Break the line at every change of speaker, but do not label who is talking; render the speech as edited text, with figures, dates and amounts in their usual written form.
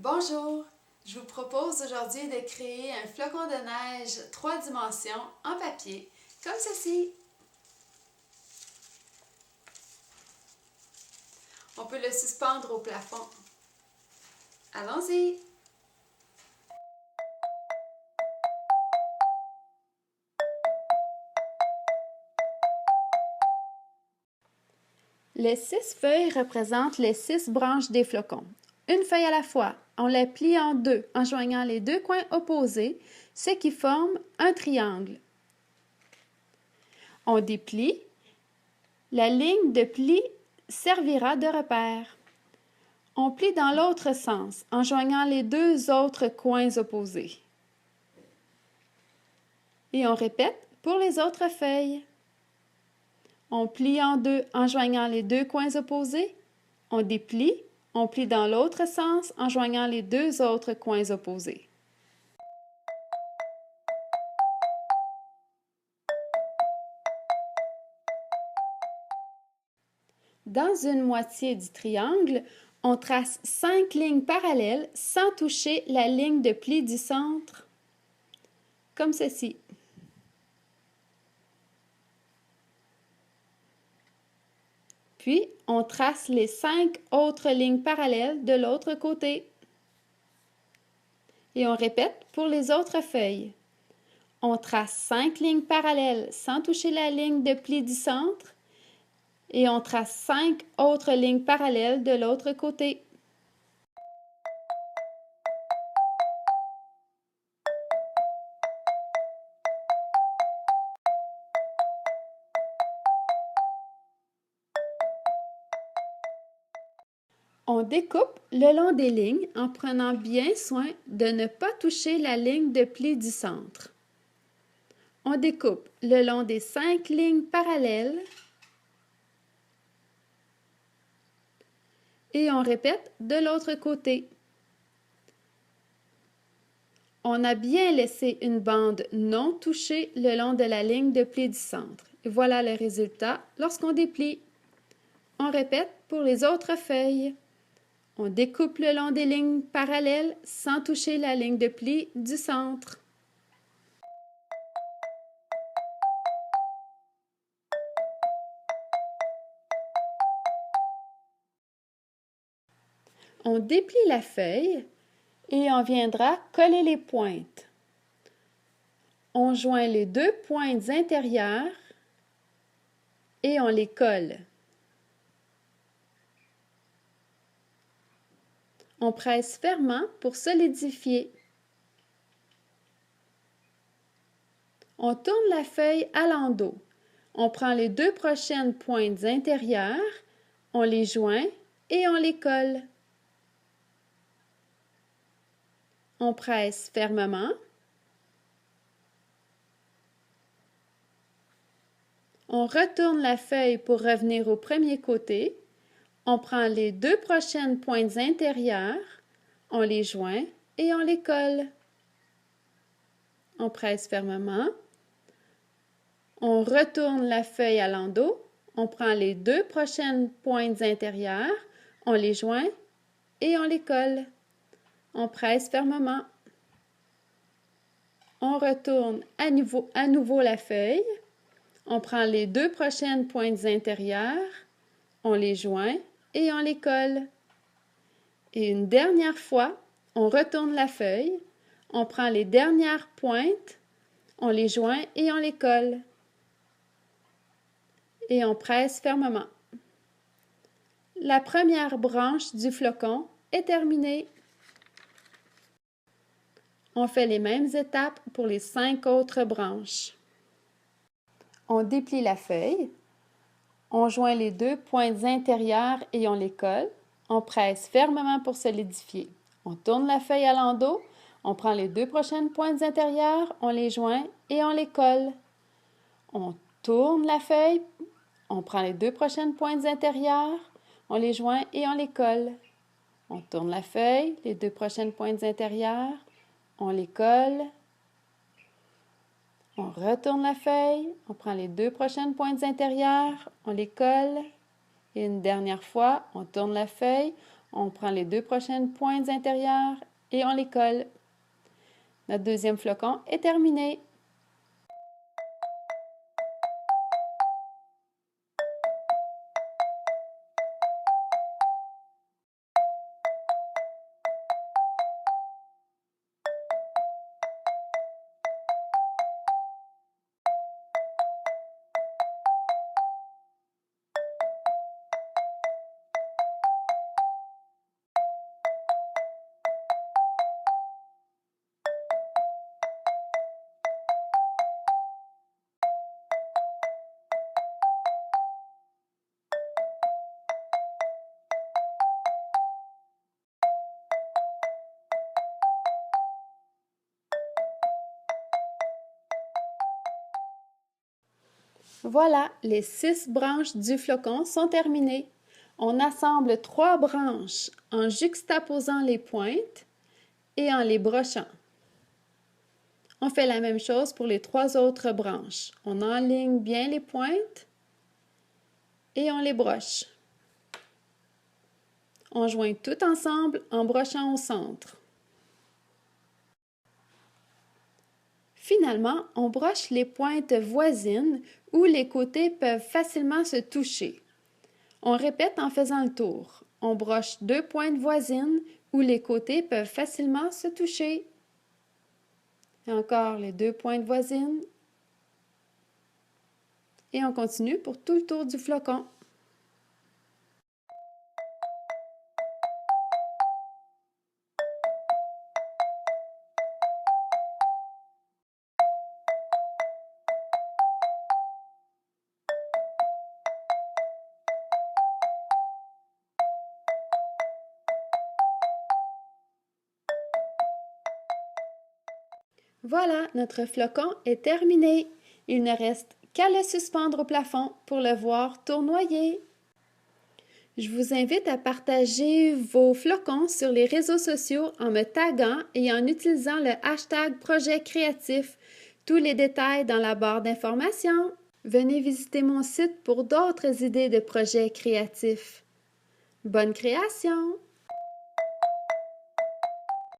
Bonjour! Je vous propose aujourd'hui de créer un flocon de neige 3 dimensions en papier, comme ceci. On peut le suspendre au plafond. Allons-y! Les 6 feuilles représentent les 6 branches des flocons. Une feuille à la fois. On les plie en deux en joignant les deux coins opposés, ce qui forme un triangle. On déplie. La ligne de pli servira de repère. On plie dans l'autre sens en joignant les deux autres coins opposés. Et on répète pour les autres feuilles. On plie en deux en joignant les deux coins opposés. On déplie. On plie dans l'autre sens en joignant les deux autres coins opposés. Dans une moitié du triangle, on trace 5 lignes parallèles sans toucher la ligne de pli du centre, comme ceci. Puis, on trace les 5 autres lignes parallèles de l'autre côté. Et on répète pour les autres feuilles. On trace 5 lignes parallèles sans toucher la ligne de pli du centre. Et on trace 5 autres lignes parallèles de l'autre côté. On découpe le long des lignes en prenant bien soin de ne pas toucher la ligne de pli du centre. On découpe le long des 5 lignes parallèles et on répète de l'autre côté. On a bien laissé une bande non touchée le long de la ligne de pli du centre. Et voilà le résultat lorsqu'on déplie. On répète pour les autres feuilles. On découpe le long des lignes parallèles sans toucher la ligne de pli du centre. On déplie la feuille et on viendra coller les pointes. On joint les deux pointes intérieures et on les colle. On presse fermement pour solidifier. On tourne la feuille à l'endos. On prend les deux prochaines pointes intérieures, on les joint et on les colle. On presse fermement. On retourne la feuille pour revenir au premier côté. On prend les deux prochaines pointes intérieures, on les joint et on les colle. On presse fermement. On retourne la feuille à l'endos. On prend les deux prochaines pointes intérieures, on les joint et on les colle. On presse fermement. On retourne à nouveau la feuille. On prend les deux prochaines pointes intérieures, on les joint et on les colle. Et une dernière fois, on retourne la feuille, on prend les dernières pointes, on les joint et on les colle. Et on presse fermement. La première branche du flocon est terminée. On fait les mêmes étapes pour les 5 autres branches. On déplie la feuille. On joint les deux pointes intérieures et on les colle. On presse fermement pour solidifier. On tourne la feuille à l'endos. On prend les deux prochaines pointes intérieures, on les joint et on les colle. On tourne la feuille. On prend les deux prochaines pointes intérieures, on les joint et on les colle. On tourne la feuille, les deux prochaines pointes intérieures, on les colle. On retourne la feuille, on prend les deux prochaines pointes intérieures, on les colle. Et une dernière fois, on tourne la feuille, On prend les 2 prochaines pointes intérieures et on les colle. Notre deuxième flocon est terminé. Voilà, les 6 branches du flocon sont terminées. On assemble 3 branches en juxtaposant les pointes et en les brochant. On fait la même chose pour les 3 autres branches. On enligne bien les pointes et on les broche. On joint tout ensemble en brochant au centre. Finalement, on broche les pointes voisines où les côtés peuvent facilement se toucher. On répète en faisant le tour. On broche 2 pointes voisines où les côtés peuvent facilement se toucher. Et encore les 2 pointes voisines. Et on continue pour tout le tour du flocon. Voilà, notre flocon est terminé. Il ne reste qu'à le suspendre au plafond pour le voir tournoyer. Je vous invite à partager vos flocons sur les réseaux sociaux en me taguant et en utilisant le hashtag projet créatif. Tous les détails dans la barre d'informations. Venez visiter mon site pour d'autres idées de projets créatifs. Bonne création!